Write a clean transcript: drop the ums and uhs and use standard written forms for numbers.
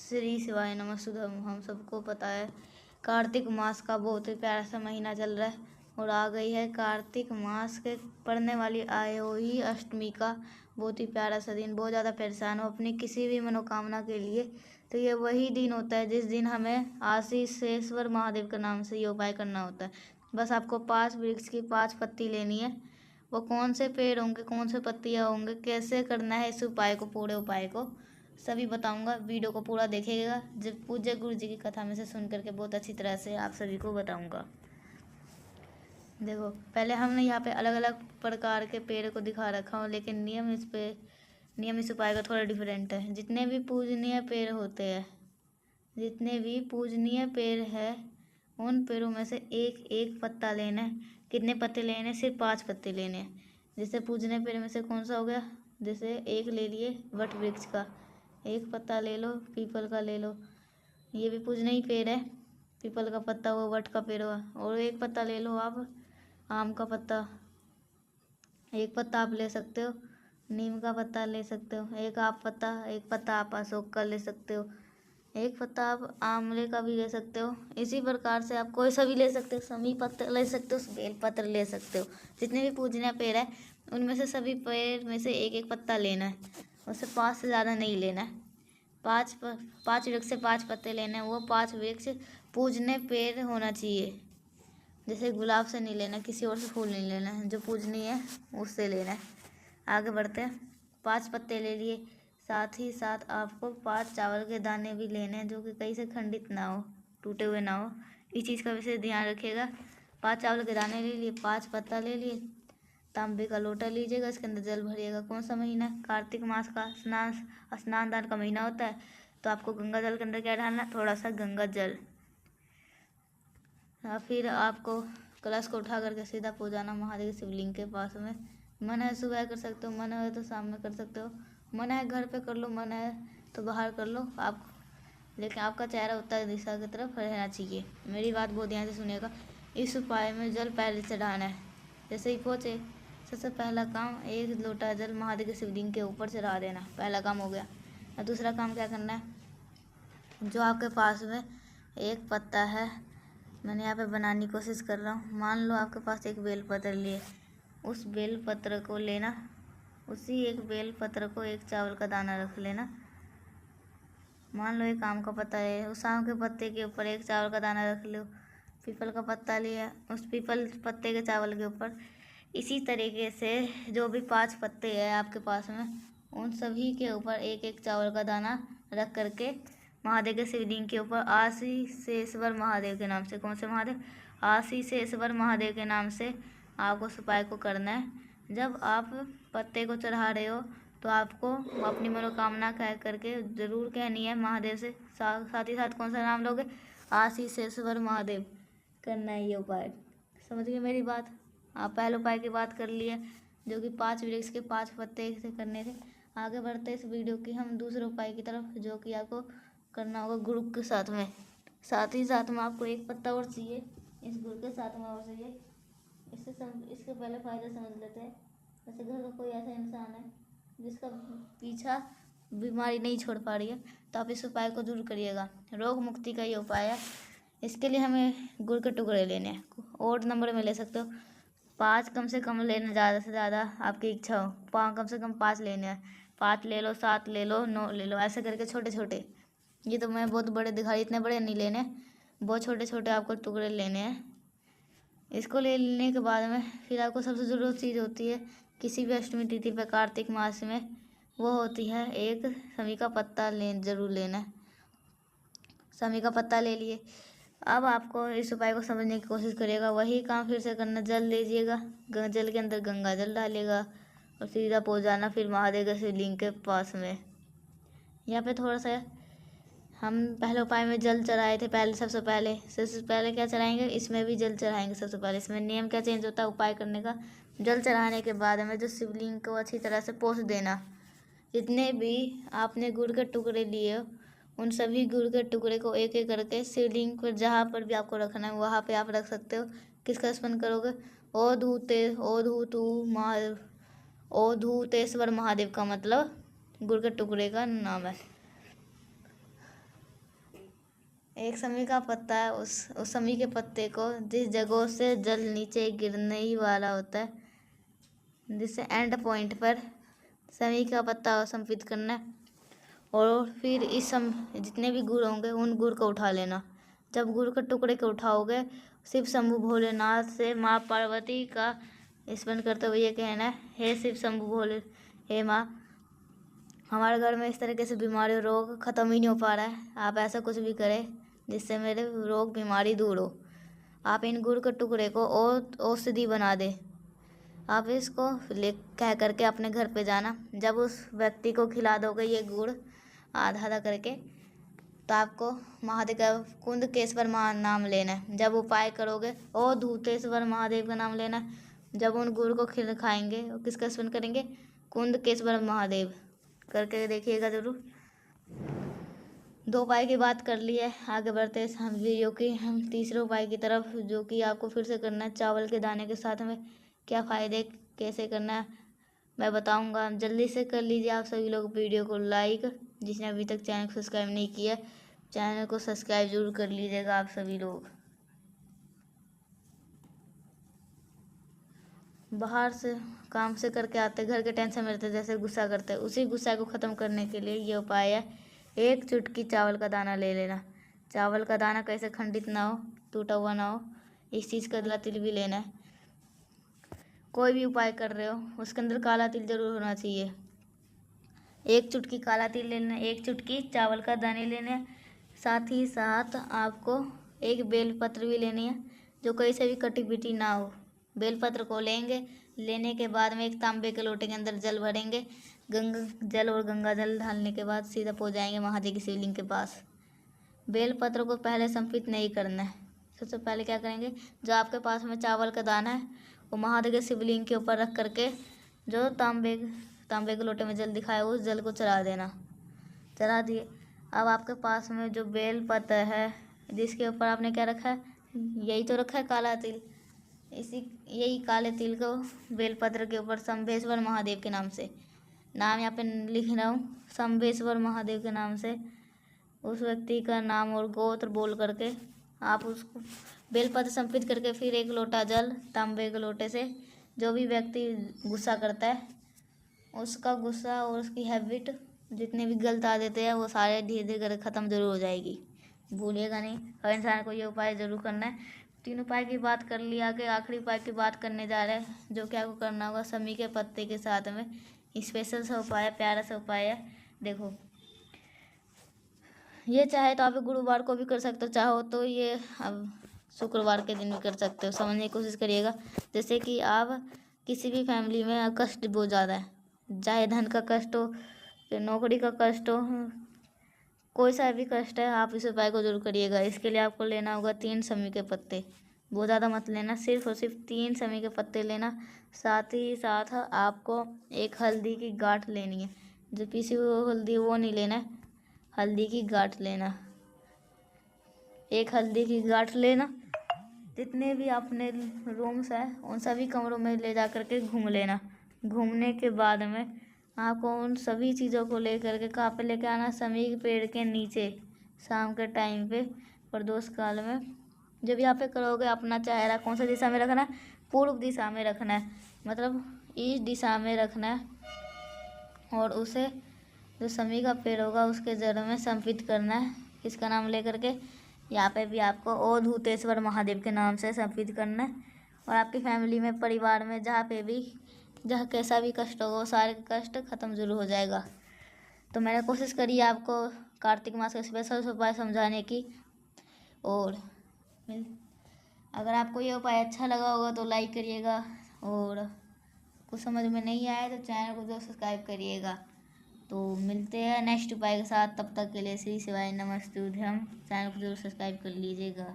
श्री शिवाय नमः शुद्धम। हम सबको पता है कार्तिक मास का बहुत ही प्यारा सा महीना चल रहा है और आ गई है कार्तिक मास के पड़ने वाली आयोही अष्टमी का बहुत ही प्यारा सा दिन। बहुत ज़्यादा परेशान हो अपनी किसी भी मनोकामना के लिए, तो ये वही दिन होता है जिस दिन हमें आशीषेश्वर महादेव के नाम से ये उपाय करना होता है। बस आपको 5 वृक्ष की 5 पत्ती लेनी है। वो कौन से पेड़ होंगे, कौन से पत्तियाँ होंगे, कैसे करना है इस उपाय को, पूरे उपाय को सभी बताऊंगा। वीडियो को पूरा देखिएगा। जब पूज्य गुरु जी की कथा में से सुन करके बहुत अच्छी तरह से आप सभी को बताऊंगा। देखो, पहले हमने यहाँ पे अलग अलग प्रकार के पेड़ को दिखा रखा हूँ, लेकिन नियम इस उपाय का थोड़ा डिफरेंट है। जितने भी पूजनीय पेड़ होते हैं, जितने भी पूजनीय पेड़ है, उन पेड़ों में से एक एक पत्ता लेना है। कितने पत्ते लेने हैं? सिर्फ 5 पत्ते लेने हैं। जैसे पूजनीय पेड़ में से कौन सा हो गया? जैसे एक ले लिए वट वृक्ष का, एक पत्ता ले लो पीपल का, ले लो, ये भी पूजनीय पेड़ है। पीपल का पत्ता हुआ, वट का पेड़ हुआ। और एक पत्ता ले लो आप आम का पत्ता, एक पत्ता आप ले सकते हो नीम का पत्ता ले सकते हो, एक पत्ता आप अशोक का ले सकते हो, एक पत्ता आप आंवले का भी ले सकते हो। इसी प्रकार से आप कोई सा भी ले सकते हो, समी पत्ते ले सकते हो, बेल पत्र ले सकते हो। जितने भी पूजनीय पेड़ है उनमें से सभी पेड़ में से एक एक पत्ता लेना है। उससे 5 से ज़्यादा नहीं लेना है। 5 वृक्ष से 5 पत्ते लेने हैं। वो 5 वृक्ष पूजनीय पेड़ होना चाहिए। जैसे गुलाब से नहीं लेना, किसी और से फूल नहीं लेना है, जो पूजनीय है उससे लेना है। आगे बढ़ते हैं। 5 पत्ते ले लिए, साथ ही साथ आपको 5 चावल के दाने भी लेने हैं, जो कि कहीं से खंडित ना हो, टूटे हुए ना हो। इस चीज़ का विशेष ध्यान रखिएगा। 5 चावल के दाने ले लिए, 5 पत्ता ले लिए, तांबे का लोटा लीजिएगा, इसके अंदर जल भरिएगा। कौन सा महीना? कार्तिक मास का स्नान दान का महीना होता है, तो आपको गंगा जल के अंदर क्या डालना है? थोड़ा सा गंगा जल। फिर आपको कलश को उठा करके सीधा पहुँचाना महादेव शिवलिंग के पास में। मन है सुबह कर सकते हो, मन है तो शाम में कर सकते हो, मन है घर पे कर लो, मन है तो बाहर कर लो आप, लेकिन आपका चेहरा उत्तर दिशा की तरफ रहना चाहिए। मेरी बात बहुत ध्यान से सुनिएगा। इस उपाय में जल पहले चढ़ाना है। जैसे ही पहुँचे, सबसे पहला काम 1 लोटा जल महादेव के शिवलिंग के ऊपर चढ़ा देना। पहला काम हो गया। और दूसरा काम क्या करना है? जो आपके पास में एक पत्ता है, मैंने यहाँ पे बनाने की कोशिश कर रहा हूँ। मान लो आपके पास एक बेलपत्र लिए, उस बेलपत्र को लेना, उसी एक बेलपत्र को एक चावल का दाना रख लेना। मान लो एक आम का पत्ता है, उस आम के पत्ते के ऊपर एक चावल का दाना रख लो। पीपल का पत्ता लिया, उस पीपल पत्ते के चावल के ऊपर इसी तरीके से जो भी 5 पत्ते हैं आपके पास में, उन सभी के ऊपर एक एक चावल का दाना रख करके महादेव के शिवलिंग के ऊपर आशीषेश्वर महादेव के नाम से, कौन से महादेव? आशीषेश्वर महादेव के नाम से आपको उस उपाय को करना है। जब आप पत्ते को चढ़ा रहे हो तो आपको अपनी मनोकामना कह करके ज़रूर कहनी है महादेव से। साथ ही साथ कौन सा नाम लोगे? आशीषेश्वर महादेव करना है ये उपाय। समझ गए मेरी बात? आप पहले उपाय की बात कर लिए, जो कि 5 वृक्ष के 5 पत्ते से करने थे। आगे बढ़ते इस वीडियो की हम दूसरे उपाय की तरफ, जो कि आपको करना होगा गुड़ के साथ में। साथ ही साथ में आपको एक पत्ता और चाहिए, इस गुड़ के साथ में और चाहिए। इसके पहले फ़ायदा समझ लेते हैं। जैसे घर का कोई ऐसा इंसान है जिसका पीछा बीमारी नहीं छोड़ पा रही है, तो आप इस उपाय को जरूर करिएगा। रोग मुक्ति का ये उपाय है। इसके लिए हमें गुड़ के टुकड़े लेने हैं। और नंबर में ले सकते हो, 5 कम से कम लेना, ज़्यादा से ज़्यादा आपकी इच्छा हो। कम से कम 5 लेने हैं। 5 ले लो, 7 ले लो, 9 ले लो, ऐसे करके छोटे छोटे। ये तो मैं बहुत बड़े दिखाई, इतने बड़े नहीं लेने, बहुत छोटे छोटे आपको टुकड़े लेने हैं। इसको ले लेने के बाद में फिर आपको सबसे ज़रूरत चीज़ होती है किसी भी अष्टमी तिथि पर कार्तिक मास में, वो होती है एक समी का पत्ता ज़रूर लेना है। समी का पत्ता ले लिए। अब आपको इस उपाय को समझने की कोशिश करिएगा। वही काम फिर से करना। जल लीजिएगा, जल के अंदर गंगा जल डालिएगा और सीधा पहुँच जाना फिर महादेव के शिवलिंग के पास में। यहाँ पे थोड़ा सा हम पहले उपाय में जल चढ़ाए थे। सबसे पहले क्या चढ़ाएंगे? इसमें भी जल चढ़ाएंगे सबसे पहले। इसमें नियम क्या चेंज होता है उपाय करने का? जल चढ़ाने के बाद हमें जो शिवलिंग को अच्छी तरह से पोंछ देना। जितने भी आपने गुड़ के टुकड़े लिए, उन सभी गुड़ के टुकड़े को एक एक करके शिवलिंग पर जहाँ पर भी आपको रखना है वहाँ पे आप रख सकते हो। किसका स्मरण करोगे? ओधूतेश्वर महादेव का मतलब गुड़ के टुकड़े का नाम है। एक समी का पत्ता है, उस समी के पत्ते को जिस जगह से जल नीचे गिरने ही वाला होता है, जिससे एंड पॉइंट पर समी का पत्ता संपित करना है। और फिर जितने भी गुड़ होंगे उन गुड़ को उठा लेना। जब गुड़ के टुकड़े को उठाओगे, शिव शंभु भोलेनाथ से माँ पार्वती का स्मरण करते हुए ये कहना है, हे शिव शंभु भोले, हे माँ, हमारे घर में इस तरीके से बीमारी रोग ख़त्म ही नहीं हो पा रहा है। आप ऐसा कुछ भी करें जिससे मेरे रोग बीमारी दूर हो। आप इन गुड़ के टुकड़े को औषधि बना दे। आप इसको ले कह करके अपने घर पे जाना। जब उस व्यक्ति को खिला दोगे ये गुड़ आधा आधा करके, तो आपको महादेव का कुंदकेश्वर नाम लेना है। जब उपाय करोगे धूतेश्वर महादेव का नाम लेना है। जब उन गुड़ को खाएंगे और किसका स्मरण करेंगे, कुंदकेश्वर महादेव करके देखिएगा ज़रूर। 2 उपाय की बात कर ली है, आगे बढ़ते हैं हम वीडियो की हम तीसरे उपाय की तरफ, जो कि आपको फिर से करना है। चावल के दाने के साथ में क्या फ़ायदे, कैसे करना है मैं बताऊंगा। जल्दी से कर लीजिए आप सभी लोग वीडियो को लाइक। जिसने अभी तक चैनल को सब्सक्राइब नहीं किया, चैनल को सब्सक्राइब जरूर कर लीजिएगा आप सभी लोग। बाहर से काम से करके आते, घर के टेंशन में रहते, जैसे गुस्सा करते हैं, उसी गुस्सा को ख़त्म करने के लिए ये उपाय है। 1 चुटकी चावल का दाना ले लेना। चावल का दाना कैसे खंडित ना हो, टूटा हुआ ना हो, इस चीज़ का काला तिल भी लेना है। कोई भी उपाय कर रहे हो उसके अंदर काला तिल जरूर होना चाहिए। 1 चुटकी काला तिल लेना, 1 चुटकी चावल का दाने लेने, साथ ही साथ आपको 1 बेलपत्र भी लेनी है, जो कहीं से भी कटी पिटी ना हो। बेलपत्र को लेने के बाद में एक तांबे के लोटे के अंदर जल भरेंगे। गंगा जल और गंगा जल डालने के बाद सीधा पहुँच जाएंगे महादेव की शिवलिंग के पास। बेलपत्र को पहले संपित नहीं करना है। सबसे पहले क्या करेंगे, जो आपके पास में चावल का दाना है वो महादेव के शिवलिंग के ऊपर रख करके जो तांबे के लोटे में जल दिखाया उस जल को चढ़ा देना। चढ़ा दिए। अब आपके पास में जो बेलपत्र है जिसके ऊपर आपने क्या रखा है, यही तो रखा है काला तिल। यही काले तिल को बेलपत्र के ऊपर शंभेश्वर महादेव के नाम से, नाम यहाँ पे लिख रहा हूँ, शंभेश्वर महादेव के नाम से उस व्यक्ति का नाम और गोत्र बोल करके आप उसको बेलपत्र संपित करके फिर 1 लोटा जल तांबे के लोटे से, जो भी व्यक्ति गुस्सा करता है उसका गुस्सा और उसकी हैबिट जितने भी गलत आदतें हैं वो सारे धीरे धीरे करके ख़त्म जरूर हो जाएगी। भूलिएगा नहीं, हर इंसान को ये उपाय ज़रूर करना है। 3 उपाय की बात कर ली, आगे आखिरी उपाय की बात करने जा रहे हैं, जो कि आपको करना होगा समी के पत्ते के साथ में। स्पेशल सा उपाय है, प्यारा सा उपाय है। देखो, ये चाहे तो आप गुरुवार को भी कर सकते हो, चाहो तो ये अब शुक्रवार के दिन भी कर सकते हो। समझने की कोशिश करिएगा। जैसे कि आप किसी भी फैमिली में कष्ट बहुत ज़्यादा है, चाहे धन का कष्ट हो, नौकरी का कष्ट हो, कोई सा भी कष्ट है, आप इस उपाय को जरूर करिएगा। इसके लिए आपको लेना होगा 3 समी के पत्ते। बहुत ज़्यादा मत लेना, सिर्फ और सिर्फ 3 समी के पत्ते लेना। साथ ही साथ आपको 1 हल्दी की गांठ लेनी है। जो पीसी हुई हल्दी वो नहीं लेना है, हल्दी की गांठ लेना। 1 हल्दी की गांठ लेना। जितने भी अपने रूम्स हैं उन सभी कमरों में ले जा करके घूम लेना। घूमने के बाद में आपको उन सभी चीज़ों को ले करके कहाँ पे लेके आना, समी के पेड़ के नीचे शाम के टाइम पे प्रदोष काल में। जब यहाँ पे करोगे अपना चेहरा कौन सा दिशा में रखना है, पूर्व दिशा में रखना है, मतलब ईस्ट दिशा में रखना है। और उसे जो समी का पेड़ होगा उसके जड़ में संपित करना है। किसका नाम लेकर के, यहाँ पे भी आपको अवधूतेश्वर महादेव के नाम से संपित करना है। और आपकी फैमिली में, परिवार में जहाँ कैसा भी कष्ट होगा वो सारे कष्ट खत्म जरूर हो जाएगा। तो मैंने कोशिश करी है आपको कार्तिक मास का स्पेशल उपाय समझाने की। और अगर आपको ये उपाय अच्छा लगा होगा तो लाइक करिएगा, और कुछ समझ में नहीं आया तो चैनल को जरूर सब्सक्राइब करिएगा। तो मिलते हैं नेक्स्ट उपाय के साथ, तब तक के लिए श्री शिवाय नमस्तुभ्यम। चैनल को जरूर सब्सक्राइब कर लीजिएगा।